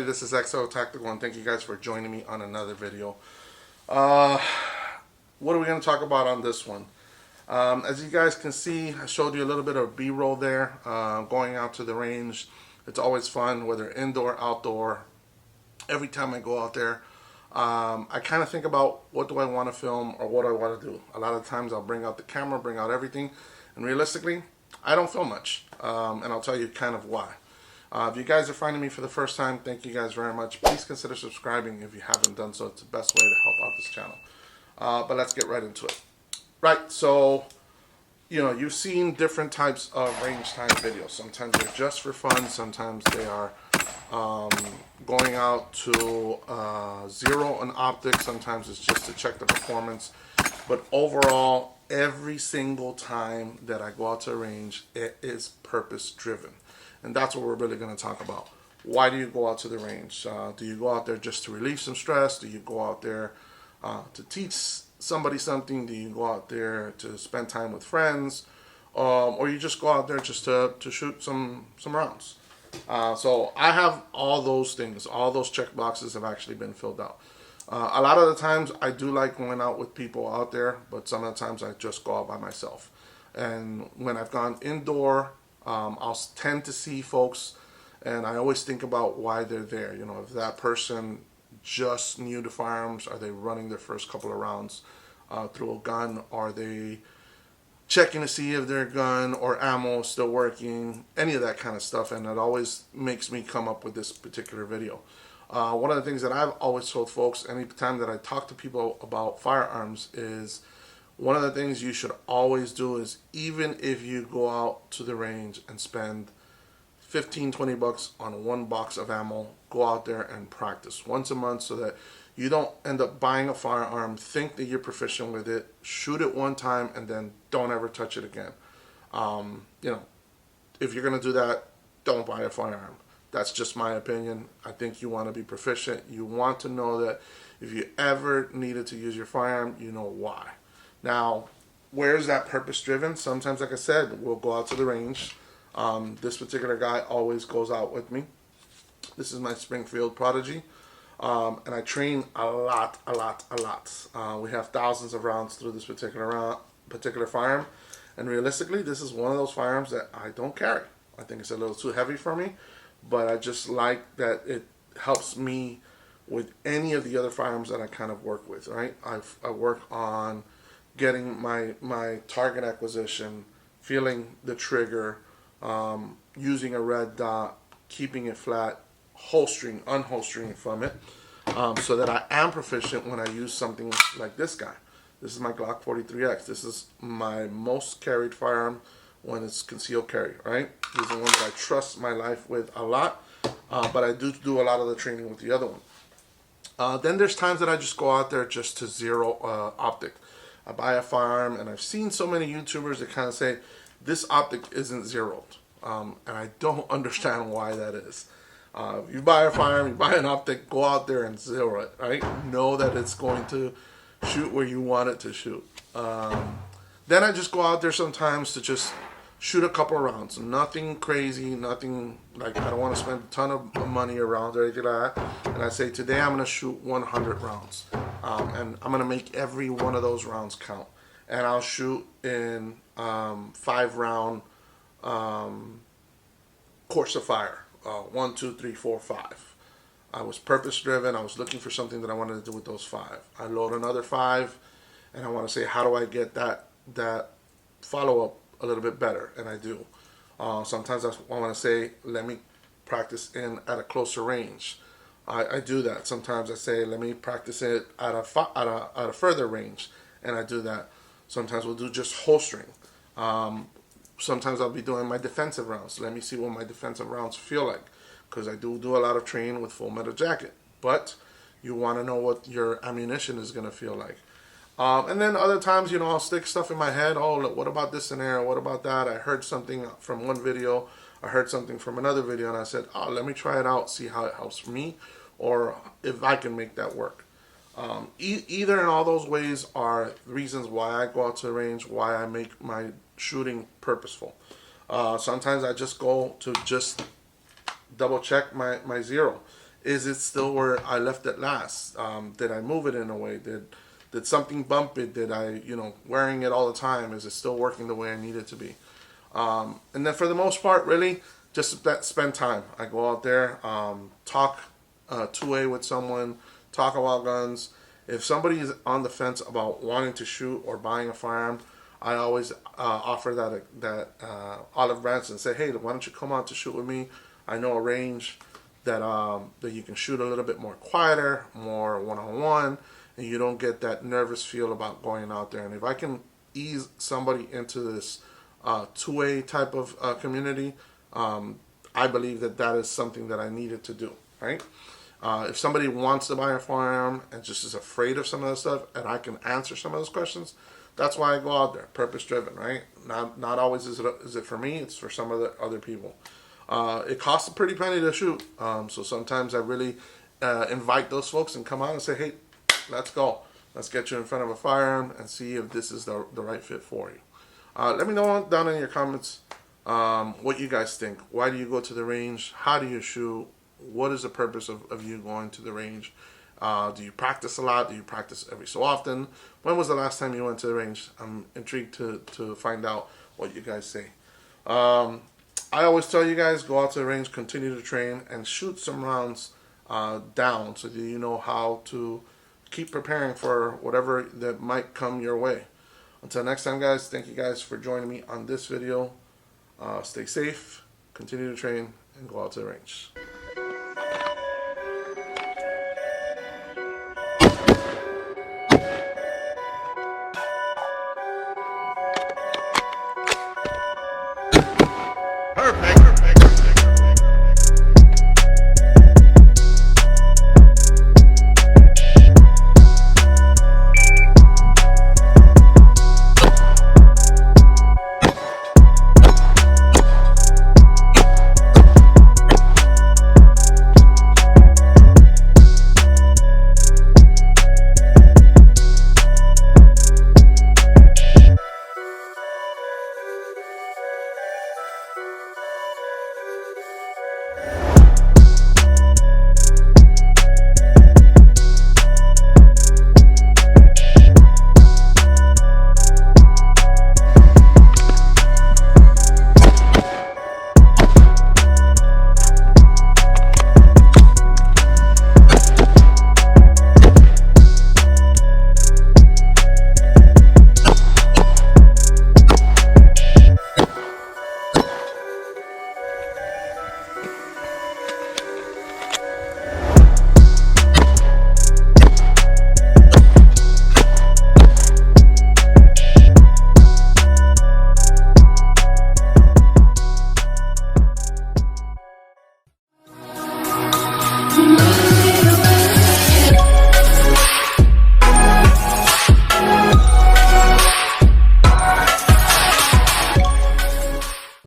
this is Xltactical, and thank you guys for joining me on another video. What are we going to talk about on this one? As you guys can see, I showed you a little bit of B-roll there, going out to the range. It's always fun, whether indoor, outdoor. Every time I go out there, I kind of think about what do I want to film or what do I want to do. A lot of times I'll bring out the camera, bring out everything, and realistically, I don't film much, and I'll tell you kind of why. If you guys are finding me for the first time, thank you guys very much. Please consider subscribing if you haven't done so. It's the best way to help out this channel. But let's get right into it. Right, so, you've seen different types of range time videos. Sometimes they're just for fun. Sometimes they are going out to zero on optics. Sometimes it's just to check the performance. But overall, every single time that I go out to a range, it is purpose driven. And that's what we're really going to talk about. Why do you go out to the range? Do you go out there just to relieve some stress? Do you go out there to teach somebody something? Do you go out there to spend time with friends? Or you just go out there just to shoot some rounds? So I have all those things. All those check boxes have actually been filled out. A lot of the times I do like going out with people out there, but some of the times I just go out by myself. And when I've gone indoor, I'll tend to see folks, and I always think about why they're there. If that person just new to firearms, are they running their first couple of rounds through a gun? Are they checking to see if their gun or ammo is still working? Any of that kind of stuff, and it always makes me come up with this particular video. One of the things that I've always told folks anytime that I talk to people about firearms is one of the things you should always do is, even if you go out to the range and spend 15-20 bucks on one box of ammo, go out there and practice once a month so that you don't end up buying a firearm, think that you're proficient with it, shoot it one time, and then don't ever touch it again. If you're going to do that, don't buy a firearm. That's just my opinion. I think you want to be proficient. You want to know that if you ever needed to use your firearm, you know why. Now, where is that purpose driven? Sometimes, like I said, we'll go out to the range. This particular guy always goes out with me. This is my Springfield Prodigy. And I train a lot. We have thousands of rounds through this particular firearm. And realistically, this is one of those firearms that I don't carry. I think it's a little too heavy for me. But I just like that it helps me with any of the other firearms that I kind of work with, right? I work on getting my target acquisition, feeling the trigger, using a red dot, keeping it flat, holstering, unholstering from it, so that I am proficient when I use something like this guy. This is my Glock 43X. This is my most carried firearm when it's concealed carry, right? This is the one that I trust my life with a lot, but I do a lot of the training with the other one. Then there's times that I just go out there just to zero optic. I buy a firearm, and I've seen so many YouTubers that kind of say, this optic isn't zeroed. And I don't understand why that is. You buy a firearm, you buy an optic, go out there and zero it, right? Know that it's going to shoot where you want it to shoot. Then I just go out there sometimes to just shoot a couple of rounds. Nothing crazy, nothing like I don't want to spend a ton of money around or anything like that. And I say, today I'm going to shoot 100 rounds. And I'm going to make every one of those rounds count. And I'll shoot in 5-round course of fire. 1, 2, 3, 4, 5. I was purpose driven. I was looking for something that I wanted to do with those 5. I load another 5, and I want to say, how do I get that follow-up a little bit better? And I do. Sometimes I want to say, let me practice at a closer range. I do that. Sometimes I say, let me practice it at a further range, and I do that. Sometimes we'll do just holstering. Sometimes I'll be doing my defensive rounds. Let me see what my defensive rounds feel like, because I do a lot of training with full metal jacket. But you want to know what your ammunition is going to feel like. And then other times, I'll stick stuff in my head. Oh, look, what about this scenario? What about that? I heard something from one video. I heard something from another video, and I said, oh, let me try it out, see how it helps me, or if I can make that work. Either and all those ways are reasons why I go out to the range, why I make my shooting purposeful. Sometimes I just go to just double check my zero. Is it still where I left it last? Did I move it in a way? Did something bump it? Did I, wearing it all the time? Is it still working the way I need it to be? And then for the most part, really, just spend time. I go out there, talk 2A with someone, talk about guns. If somebody is on the fence about wanting to shoot or buying a firearm, I always offer that olive branch and say, hey, why don't you come out to shoot with me? I know a range that you can shoot a little bit more quieter, more one-on-one, and you don't get that nervous feel about going out there. And if I can ease somebody into this 2A type of community, I believe that is something that I needed to do, right? If somebody wants to buy a firearm and just is afraid of some of the stuff, and I can answer some of those questions, that's why I go out there, purpose driven, right? Not always is it for me, it's for some of the other people. It costs a pretty penny to shoot, so sometimes I really invite those folks and come out and say, hey, let's go. Let's get you in front of a firearm and see if this is the right fit for you. Let me know down in your comments what you guys think. Why do you go to the range? How do you shoot? What is the purpose of you going to the range? Do you practice a lot? Do you practice every so often? When was the last time you went to the range? I'm intrigued to find out what you guys say. I always tell you guys, go out to the range, continue to train, and shoot some rounds down so that you know how to keep preparing for whatever that might come your way. Until next time, guys, thank you guys for joining me on this video. Stay safe, continue to train, and go out to the range. Perfect.